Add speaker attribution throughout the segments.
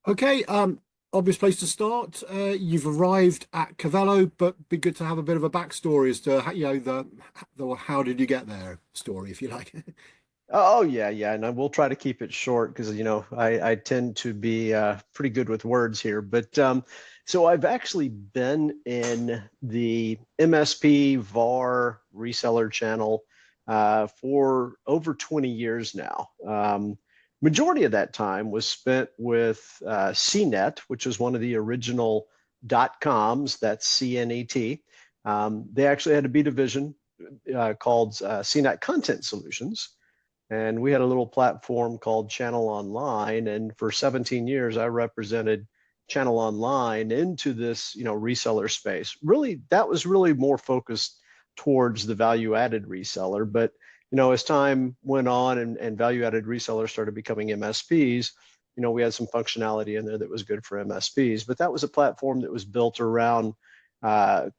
Speaker 1: Okay, obvious place to start. You've arrived at Cavelo, but be good to have a bit of a backstory as to how, the how did you get there story, if you like.
Speaker 2: Oh yeah, yeah, and I will try to keep it short because I tend to be pretty good with words here. But so I've actually been in the MSP VAR reseller channel for over 20 years now. Majority of that time was spent with CNET, which was one of the original .coms. That's CNET. They actually had a B division called CNET Content Solutions. And we had a little platform called Channel Online. And for 17 years, I represented Channel Online into this, reseller space. Really, that was really more focused towards the value-added reseller. But, as time went on and value-added resellers started becoming MSPs, we had some functionality in there that was good for MSPs. But that was a platform that was built around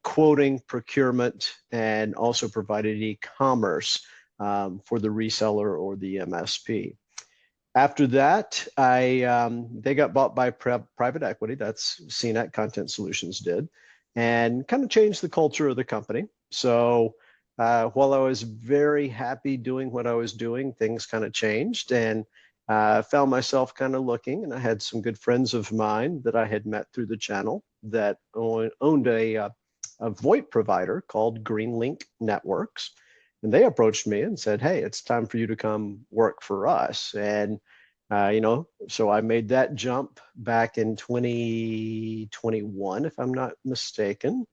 Speaker 2: quoting, procurement, and also provided e-commerce for the reseller or the MSP. After that, they got bought by private equity. That's CNET Content Solutions did, and kind of changed the culture of the company. So while I was very happy doing what I was doing, things kind of changed, and found myself kind of looking. And I had some good friends of mine that I had met through the channel that owned a VoIP provider called GreenLink Networks. And they approached me and said, "Hey, it's time for you to come work for us." And, so I made that jump back in 2021, if I'm not mistaken,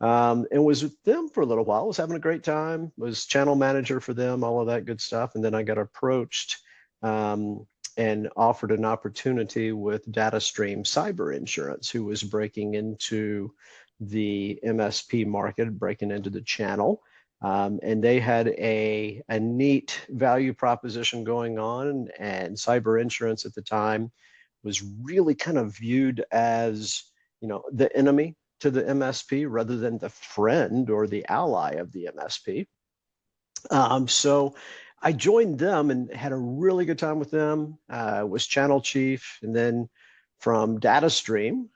Speaker 2: and was with them for a little while. Was having a great time, was channel manager for them, all of that good stuff. And then I got approached and offered an opportunity with DataStream Cyber Insurance, who was breaking into the MSP market, breaking into the channel. And they had a neat value proposition going on, and cyber insurance at the time was really kind of viewed as, the enemy to the MSP rather than the friend or the ally of the MSP. So I joined them and had a really good time with them, was channel chief, and then from DataStream,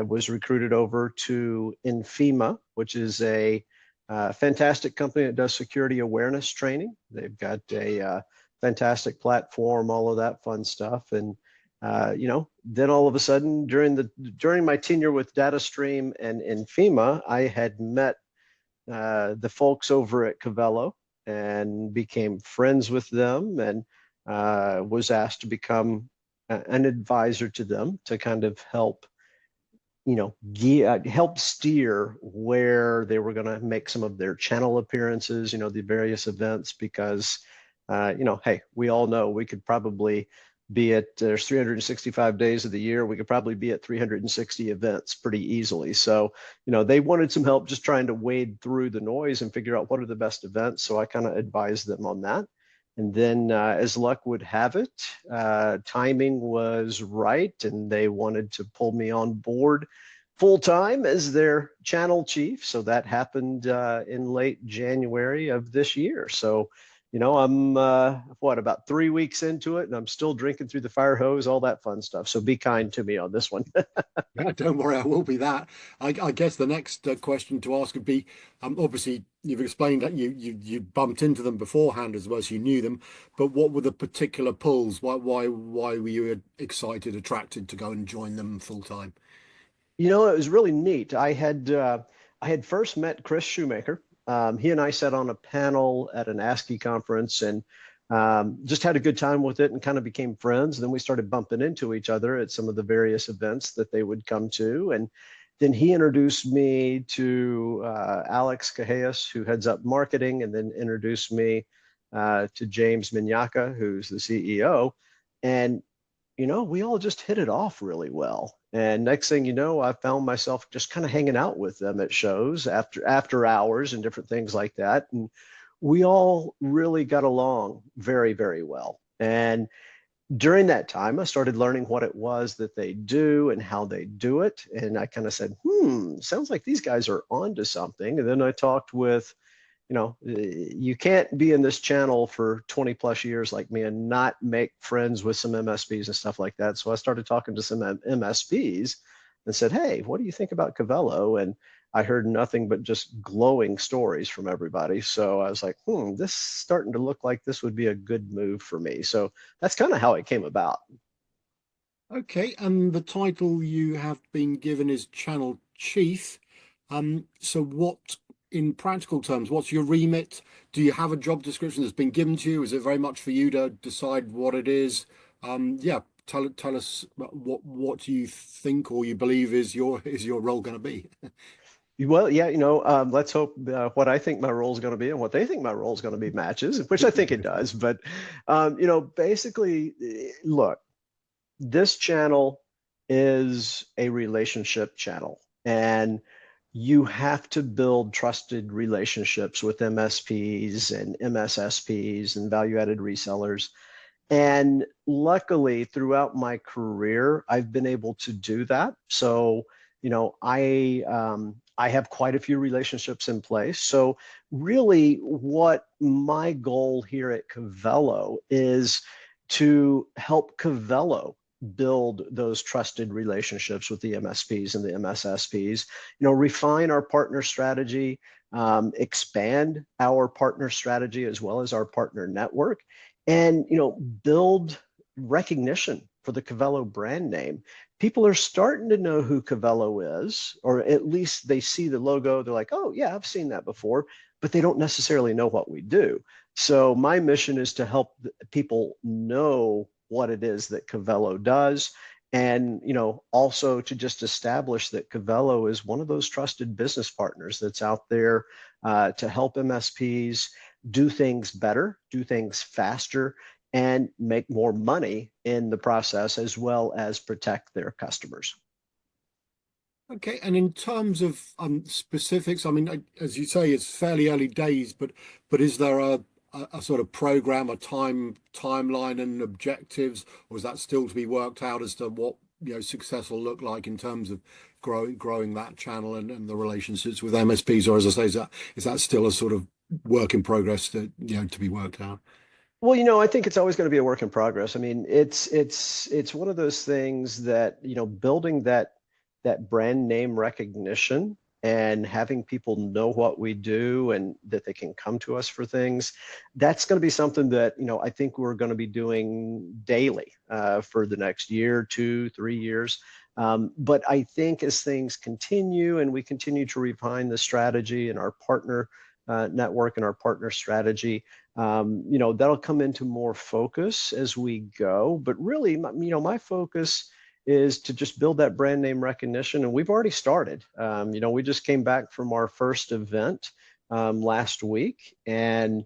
Speaker 2: was recruited over to Infima, which is a fantastic company that does security awareness training. They've got a fantastic platform, all of that fun stuff. And then all of a sudden, during my tenure with DataStream and Infima, I had met the folks over at Cavelo and became friends with them, and was asked to become an advisor to them to kind of help help steer where they were going to make some of their channel appearances, the various events, because, hey, we all know we could probably be at, there's 365 days of the year. We could probably be at 360 events pretty easily. So, they wanted some help just trying to wade through the noise and figure out what are the best events. So I kind of advised them on that. And then as luck would have it, timing was right, and they wanted to pull me on board full time as their channel chief. So that happened in late January of this year. So, I'm about 3 weeks into it, and I'm still drinking through the fire hose, all that fun stuff. So be kind to me on this one.
Speaker 1: Yeah, don't worry, I will be that. I guess the next question to ask would be, obviously you've explained that you bumped into them beforehand as well as you knew them, but what were the particular pulls? Why were you excited, attracted to go and join them full time?
Speaker 2: It was really neat. I had first met Chris Shoemaker. He and I sat on a panel at an ASCII conference, and just had a good time with it and kind of became friends. And then we started bumping into each other at some of the various events that they would come to. And then he introduced me to Alex Cajellas, who heads up marketing, and then introduced me to James Minyaka, who's the CEO. And we all just hit it off really well. And next thing you know, I found myself just kind of hanging out with them at shows after hours and different things like that. And we all really got along very, very well. And During that time, I started learning what it was that they do and how they do it. And I kind of said, sounds like these guys are onto something. And then I talked with, you can't be in this channel for 20 plus years like me and not make friends with some MSPs and stuff like that. So I started talking to some MSPs and said, hey, what do you think about Cavelo? And I heard nothing but just glowing stories from everybody. So I was like, this is starting to look like this would be a good move for me. So that's kind of how it came about.
Speaker 1: Okay, and the title you have been given is Channel Chief. So what, in practical terms, what's your remit? Do you have a job description that's been given to you? Is it very much for you to decide what it is? Yeah, tell us what you think or you believe is your role going to be.
Speaker 2: Well, yeah, let's hope what I think my role is going to be and what they think my role is going to be matches, which I think it does. But, basically, look, this channel is a relationship channel, and you have to build trusted relationships with MSPs and MSSPs and value-added resellers. And luckily, throughout my career, I've been able to do that. So, I have quite a few relationships in place. So, really, what my goal here at Cavelo is to help Cavelo build those trusted relationships with the MSPs and the MSSPs. Refine our partner strategy, expand our partner strategy as well as our partner network, and build recognition for the Cavelo brand name. People are starting to know who Cavelo is, or at least they see the logo. They're like, oh yeah, I've seen that before, but they don't necessarily know what we do. So my mission is to help people know what it is that Cavelo does, and also to just establish that Cavelo is one of those trusted business partners that's out there to help MSPs do things better, do things faster, and make more money in the process, as well as protect their customers.
Speaker 1: Okay, and in terms of specifics, I mean, as you say, it's fairly early days, but is there a sort of program, a timeline and objectives, or is that still to be worked out as to what success will look like in terms of growing that channel and the relationships with MSPs, or as I say, is that still a sort of work in progress to to be worked out?
Speaker 2: Well, I think it's always going to be a work in progress. I mean, it's one of those things that, building that brand name recognition and having people know what we do and that they can come to us for things, that's going to be something that, I think we're going to be doing daily for the next year, 2, 3 years. But I think as things continue and we continue to refine the strategy and our partner network and our partner strategy, that'll come into more focus as we go. But really, my focus is to just build that brand name recognition, and we've already started. We just came back from our first event last week, and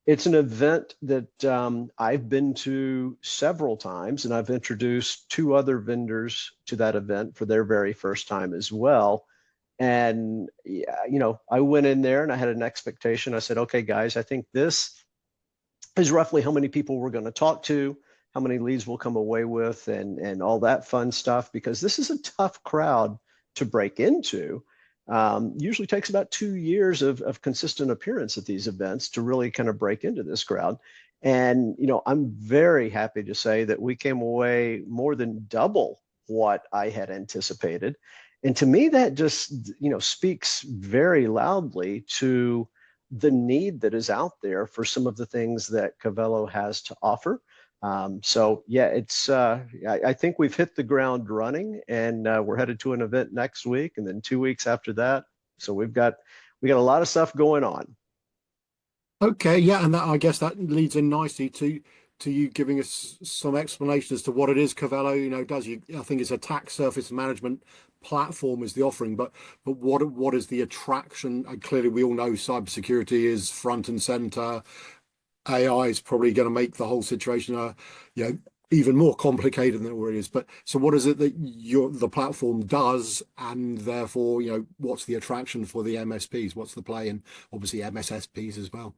Speaker 2: it's an event that I've been to several times, and I've introduced 2 other vendors to that event for their very first time as well. And yeah, I went in there and I had an expectation. I said, okay, guys, I think this is roughly how many people we're going to talk to, how many leads we'll come away with, and all that fun stuff, because this is a tough crowd to break into. Usually takes about 2 years of consistent appearance at these events to really kind of break into this crowd. And, I'm very happy to say that we came away more than double what I had anticipated. And to me, that just, speaks very loudly to the need that is out there for some of the things that Cavelo has to offer. So yeah, I think we've hit the ground running, and we're headed to an event next week, and then 2 weeks after that. So we got a lot of stuff going on.
Speaker 1: Okay, yeah, and that I guess that leads in nicely to you giving us some explanation as to what it is Cavelo, does. I think it's a tax surface management platform is the offering, but what is the attraction? And clearly, we all know cybersecurity is front and center. AI is probably going to make the whole situation, even more complicated than it already is. But so, what is it that the platform does, and therefore, what's the attraction for the MSPs? What's the play, and obviously MSSPs as well?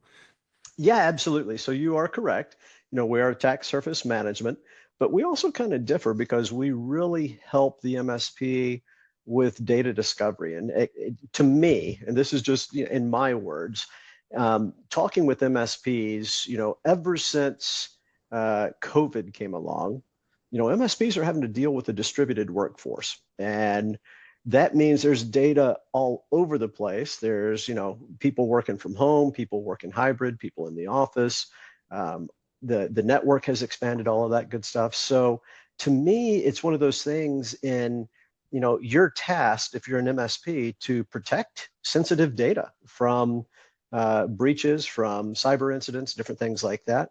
Speaker 2: Yeah, absolutely. So you are correct. We are attack surface management, but we also kind of differ because we really help the MSP with data discovery. And to me, and this is just in my words, talking with MSPs, ever since COVID came along, MSPs are having to deal with a distributed workforce. And that means there's data all over the place. There's, people working from home, people working hybrid, people in the office. The network has expanded, all of that good stuff. So to me, it's one of those things you're tasked, if you're an MSP, to protect sensitive data from breaches, from cyber incidents, different things like that.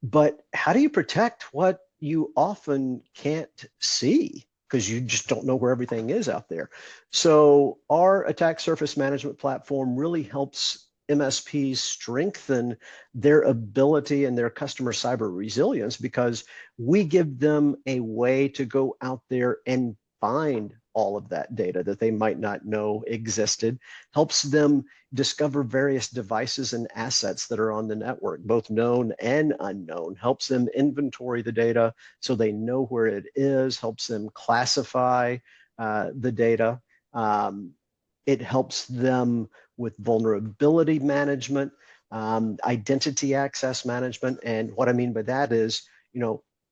Speaker 2: But how do you protect what you often can't see? Because you just don't know where everything is out there. So our attack surface management platform really helps MSPs strengthen their ability and their customer cyber resilience, because we give them a way to go out there and find all of that data that they might not know existed, helps them discover various devices and assets that are on the network, both known and unknown, helps them inventory the data so they know where it is, helps them classify the data. It helps them with vulnerability management, identity access management. And what I mean by that is,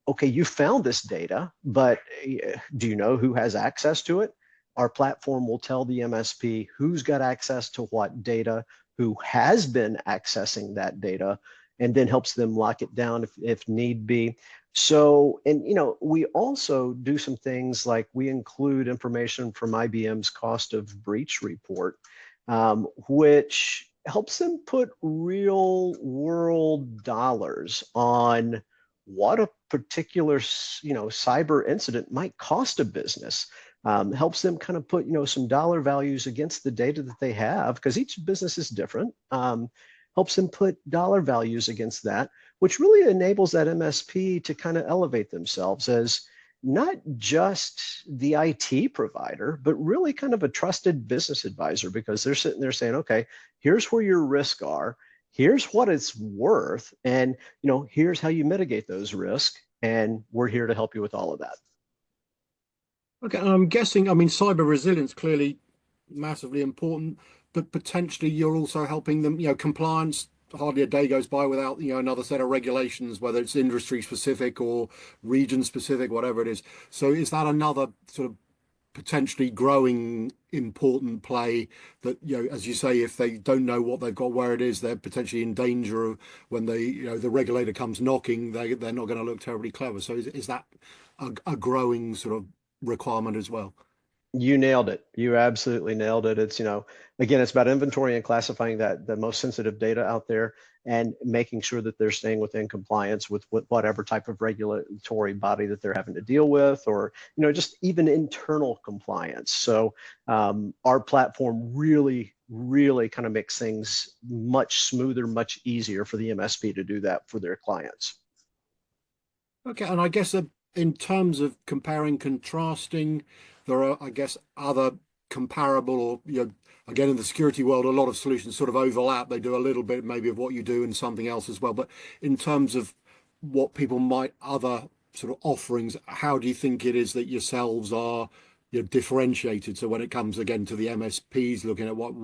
Speaker 2: okay, you found this data, but do you know who has access to it? Our platform will tell the MSP who's got access to what data, who has been accessing that data, and then helps them lock it down if need be. So, and we also do some things like we include information from IBM's cost of breach report, which helps them put real world dollars on what a particular cyber incident might cost a business. Helps them kind of put some dollar values against the data that they have, because each business is different. Helps them put dollar values against that, which really enables that MSP to kind of elevate themselves as not just the IT provider, but really kind of a trusted business advisor, because they're sitting there saying, okay, here's where your risks are, here's what it's worth, and here's how you mitigate those risks, and we're here to help you with all of that.
Speaker 1: Okay, and I'm guessing, I mean, cyber resilience clearly massively important, but potentially you're also helping them, compliance. Hardly a day goes by without, another set of regulations, whether it's industry specific or region specific, whatever it is. So is that another sort of potentially growing important play that, as you say, if they don't know what they've got, where it is, they're potentially in danger of when the regulator comes knocking, they're not going to look terribly clever. So is that a growing sort of requirement as well?
Speaker 2: You nailed it. You absolutely nailed it. It's, again, it's about inventory and classifying the most sensitive data out there and making sure that they're staying within compliance with whatever type of regulatory body that they're having to deal with, or, just even internal compliance. So our platform really, really kind of makes things much smoother, much easier for the MSP to do that for their clients.
Speaker 1: Okay, and I guess in terms of comparing, contrasting, there are, I guess, other comparable or, again, in the security world, a lot of solutions sort of overlap. They do a little bit maybe of what you do and something else as well. But in terms of what people might, other sort of offerings, how do you think it is that yourselves are, differentiated? So when it comes again to the MSPs, looking at what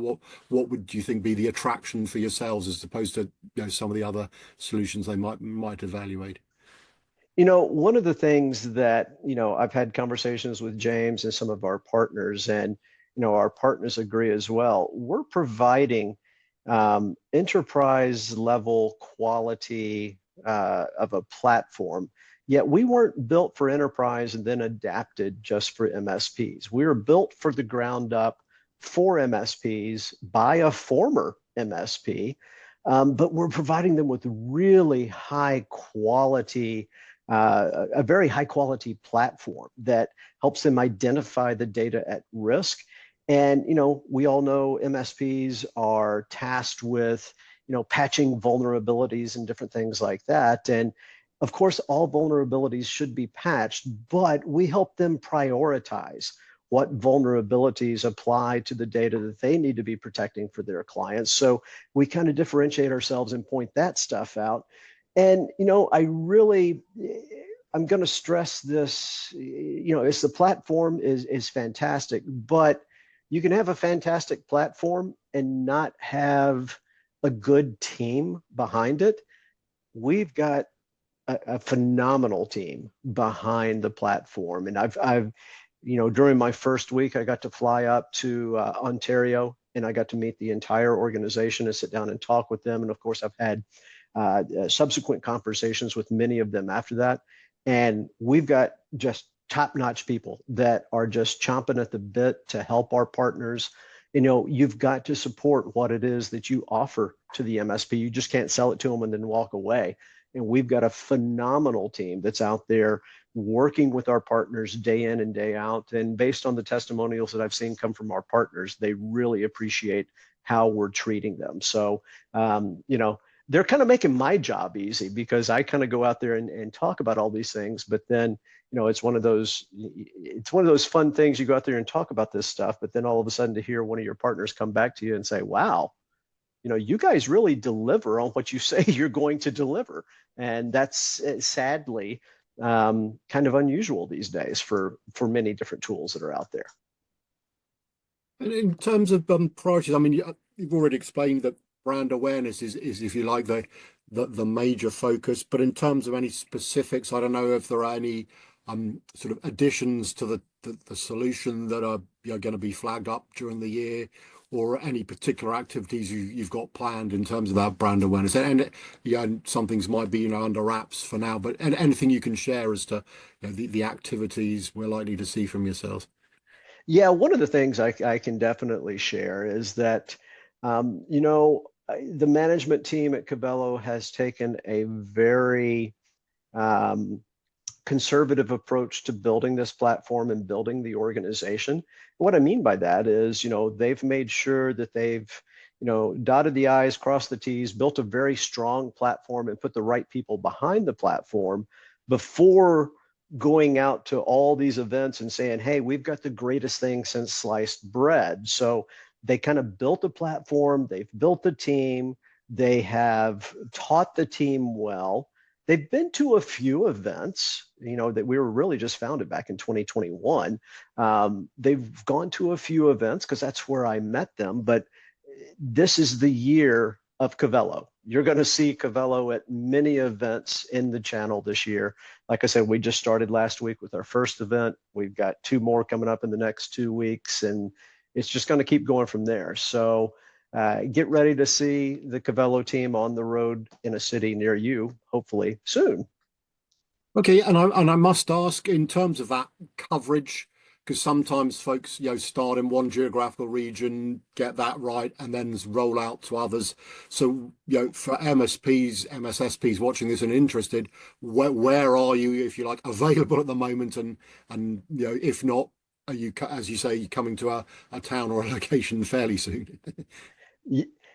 Speaker 1: would you think be the attraction for yourselves as opposed to, some of the other solutions they might evaluate?
Speaker 2: One of the things that, I've had conversations with James and some of our partners, and, our partners agree as well. We're providing enterprise level quality of a platform, yet we weren't built for enterprise and then adapted just for MSPs. We were built for the ground up for MSPs by a former MSP, but we're providing them with really high quality a very high quality platform that helps them identify the data at risk. And, we all know MSPs are tasked with, patching vulnerabilities and different things like that. And of course, all vulnerabilities should be patched, but we help them prioritize what vulnerabilities apply to the data that they need to be protecting for their clients. So we kind of differentiate ourselves and point that stuff out. And, I'm going to stress this, it's the platform is fantastic, but you can have a fantastic platform and not have a good team behind it. We've got a phenomenal team behind the platform, and during my first week, I got to fly up to Ontario, and I got to meet the entire organization and sit down and talk with them. And of course, I've had subsequent conversations with many of them after that. And we've got just top-notch people that are just chomping at the bit to help our partners. You've got to support what it is that you offer to the MSP. You just can't sell it to them and then walk away. And we've got a phenomenal team that's out there working with our partners day in and day out. And based on the testimonials that I've seen come from our partners, they really appreciate how we're treating them. So, they're kind of making my job easy because I kind of go out there and talk about all these things. But then, it's one of those fun things. You go out there and talk about this stuff, but then all of a sudden to hear one of your partners come back to you and say, wow, you guys really deliver on what you say you're going to deliver. And that's sadly kind of unusual these days for many different tools that are out there.
Speaker 1: And in terms of priorities, I mean, you've already explained that brand awareness is, if you like, the major focus. But in terms of any specifics, I don't know if there are any sort of additions to the solution that are going to be flagged up during the year, or any particular activities you've got planned in terms of that brand awareness. And some things might be under wraps for now, but anything you can share as to the activities we're likely to see from yourselves.
Speaker 2: Yeah, one of the things I can definitely share is that, the management team at Cavelo has taken a very um, conservative approach to building this platform and building the organization. What I mean by that is, they've made sure that they've, dotted the I's, crossed the T's, built a very strong platform and put the right people behind the platform before going out to all these events and saying, hey, we've got the greatest thing since sliced bread. So they kind of built a platform, they've built the team, they have taught the team well. They've been to a few events, that we were really just founded back in 2021. They've gone to a few events because that's where I met them. But this is the year of Cavelo. You're going to see Cavelo at many events in the channel this year. Like I said, we just started last week with our first event. We've got two more coming up in the next 2 weeks, and it's just going to keep going from there. So get ready to see the Cavelo team on the road in a city near you, hopefully soon.
Speaker 1: Okay, and I must ask in terms of that coverage, because sometimes folks, start in one geographical region, get that right, and then roll out to others. So, for MSPs, MSSPs watching this and interested, where are you, if you like, available at the moment? And if not, are you, as you say, coming to a town or a location fairly soon?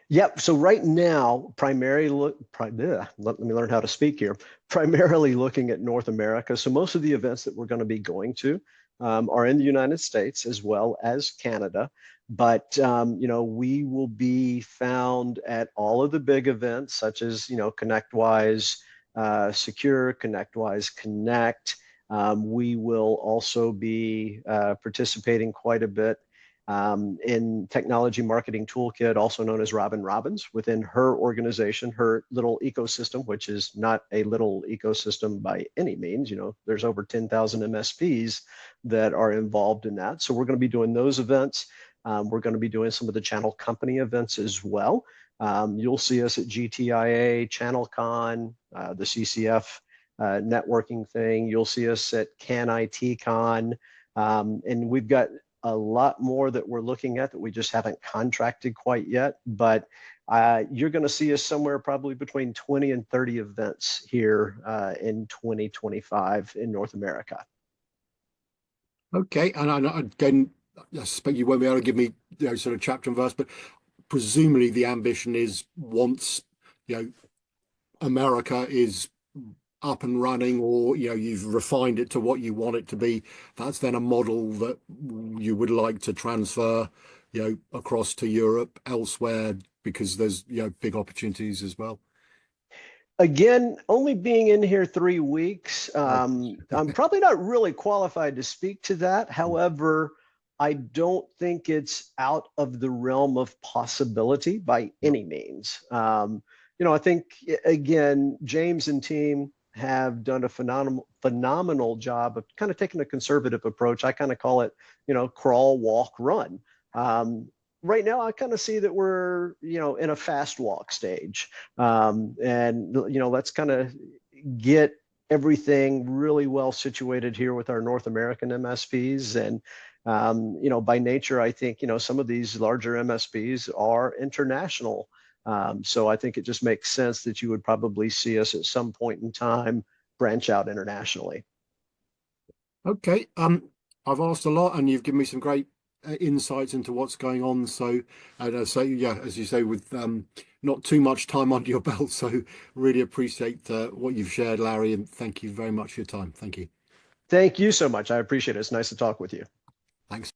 Speaker 2: Yep. So right now, let me learn how to speak here. Primarily looking at North America. So most of the events that we're going to be going to are in the United States as well as Canada. But we will be found at all of the big events, such as ConnectWise Secure, ConnectWise Connect. We will also be participating quite a bit in Technology Marketing Toolkit, also known as Robin Robbins, within her organization, her little ecosystem, which is not a little ecosystem by any means. There's over 10,000 MSPs that are involved in that. So we're going to be doing those events. We're going to be doing some of the channel company events as well. You'll see us at GTIA, ChannelCon, the CCF networking thing. You'll see us at CanITCon. And we've got a lot more that we're looking at that we just haven't contracted quite yet. But you're going to see us somewhere probably between 20 and 30 events here in 2025 in North America.
Speaker 1: Okay, and again, I suspect you won't be able to give me sort of chapter and verse, but presumably the ambition is once America is up and running, or you've refined it to what you want it to be, that's then a model that you would like to transfer across to Europe, elsewhere, because there's big opportunities as well.
Speaker 2: Again, only being in here 3 weeks,
Speaker 1: Oh.
Speaker 2: I'm probably not really qualified to speak to that. However, I don't think it's out of the realm of possibility by
Speaker 1: Yep.
Speaker 2: any means. I think again, James and team have done a phenomenal job of kind of taking a conservative approach. I kind of call it, crawl, walk, run. Um, right now, I kind of see that we're, in a fast walk stage. And let's kind of get everything really well situated here with our North American MSPs. And by nature, I think some of these larger MSPs are international. So I think it just makes sense that you would probably see us at some point in time branch out internationally.
Speaker 1: Okay. I've asked a lot, and you've given me some great insights into what's going on. So, and so yeah, as you say, with not too much time under your belt. So, really appreciate what you've shared, Larry, and thank you very much for your time. Thank you.
Speaker 2: Thank you so much. I appreciate it. It's nice to talk with you.
Speaker 1: Thanks.